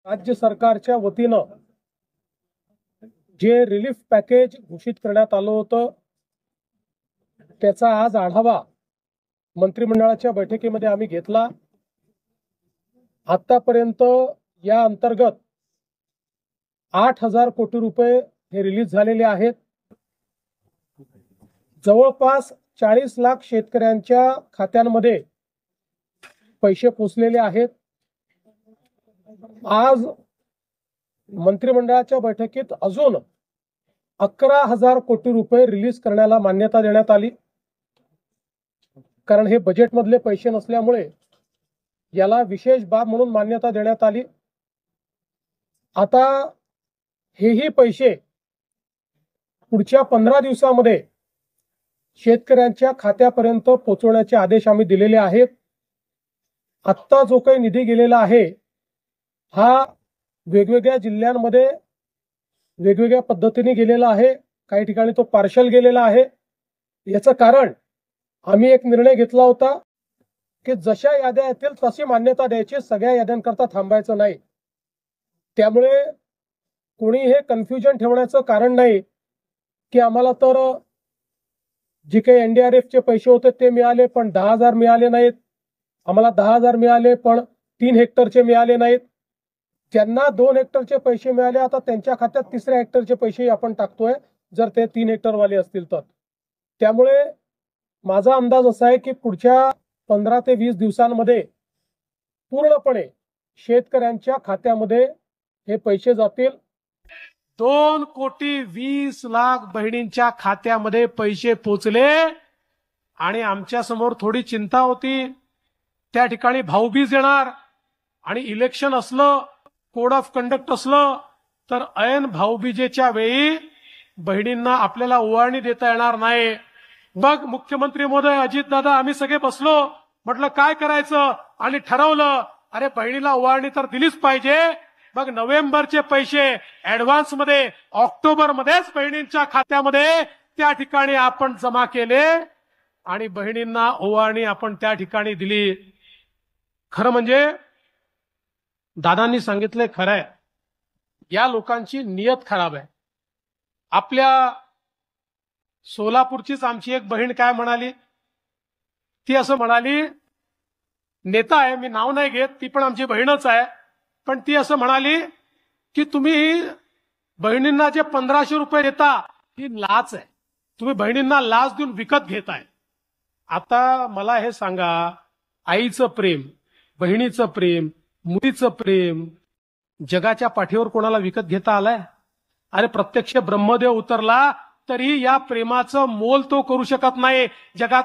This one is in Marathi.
राज्य सरकारच्या वतीनं जे रिलीफ पॅकेज घोषित करण्यात आलं होतं त्याचा आज आढावा मंत्रिमंडळाच्या बैठकीमध्ये आम्ही घेतला। आतापर्यंत या अंतर्गत 8,000 कोटी रुपये हे रिलीज झालेले आहेत। जवळपास 40 लाख शेतकऱ्यांच्या खात्यांमध्ये पैसे पोचलेले आहेत। आज मंत्रिमंडळाच्या बैठकीत अजून 11,000 कोटी रुपये रिलीज करण्याला मान्यता देण्यात आली, कारण हे बजेटमधले पैसे नसल्यामुळे याला विशेष बाब म्हणून मान्यता देण्यात आली। आता हेही पैसे पुढच्या 15 दिवसांमध्ये शेतकऱ्यांच्या खात्यापर्यंत पोहोचवण्याचे आदेश आम्ही दिलेले आहेत। आत्ता जो काही निधी गेलेला आहे हा वेगवेगळ्या जिल्ह्यांमध्ये वेगवेगळ्या पद्धतीने गेलेला आहे। काही ठिकाणी तो पार्शल गेलेला आहे। याचं कारण आम्ही एक निर्णय घेतला होता की जशा याद्या येतील तशी मान्यता द्यायची, सगळ्या याद्यांकरता थांबायचं नाही। त्यामुळे कोणी हे कन्फ्युजन ठेवण्याचं कारण नाही की आम्हाला तर जे काही एनडीआरएफचे पैसे होते ते मिळाले पण 10,000 मिळाले नाहीत, आम्हाला 10,000 मिळाले पण 3 हेक्टरचे मिळाले नाहीत। ज्यांना 2 हेक्टरचे पैसे मिळाले आता त्यांच्या खात्यात 3ऱ्या हेक्टरचे पैसे आपण टाकतोय, जर ते 3 हेक्टरवाले असतील तर। त्यामुळे माझा अंदाज असा आहे की पुढच्या 15 ते 20 दिवसांमध्ये पूर्णपणे शेतकऱ्यांच्या खात्यामध्ये हे पैसे जातील। 2,20,00,000 बहिणींच्या खात्यामध्ये पैसे पोचले आणि आमच्या समोर थोडी चिंता होती। त्या ठिकाणी भाऊबीज येणार आणि इलेक्शन असलं, कोड ऑफ कंडक्ट असलं तर ऐन भाऊबीजेच्या वेळी बहिणींना आपल्याला ओवाळणी देता येणार नाही। मग मुख्यमंत्री महोदय, अजितदादा, आम्ही सगळे बसलो, म्हटलं काय करायचं, आणि ठरवलं अरे बहिणीला ओवाळणी तर दिलीच पाहिजे। मग नोव्हेंबरचे पैसे ऍडव्हान्स मध्ये ऑक्टोबर मध्येच बहिणींच्या खात्यामध्ये त्या ठिकाणी आपण जमा केले आणि बहिणींना ओवाळणी आपण त्या ठिकाणी दिली। खरं म्हणजे दादांनी सांगितलंय खरं आहे, या लोकांची नियत खराब आहे। आपल्या सोलापूरचीच आमची एक बहीण काय म्हणाली, ती असं म्हणाली, नेता आहे, मी नाव नाही घेत, ती पण आमची बहीणच आहे, पण ती असं म्हणाली की तुम्ही बहिणींना जे 1,500 रुपये देता ही लाच आहे, तुम्ही बहिणींना लाच देऊन विकत घेताय। आता मला हे सांगा, आईचं प्रेम, बहिणीचं प्रेम, मुलीचं प्रेम जगाच्या पाठीवर कोणाला विकत घेता आलाय? अरे प्रत्यक्ष ब्रह्मदेव उतरला तरी या प्रेमाचं मोल तो करू शकत नाही। जगात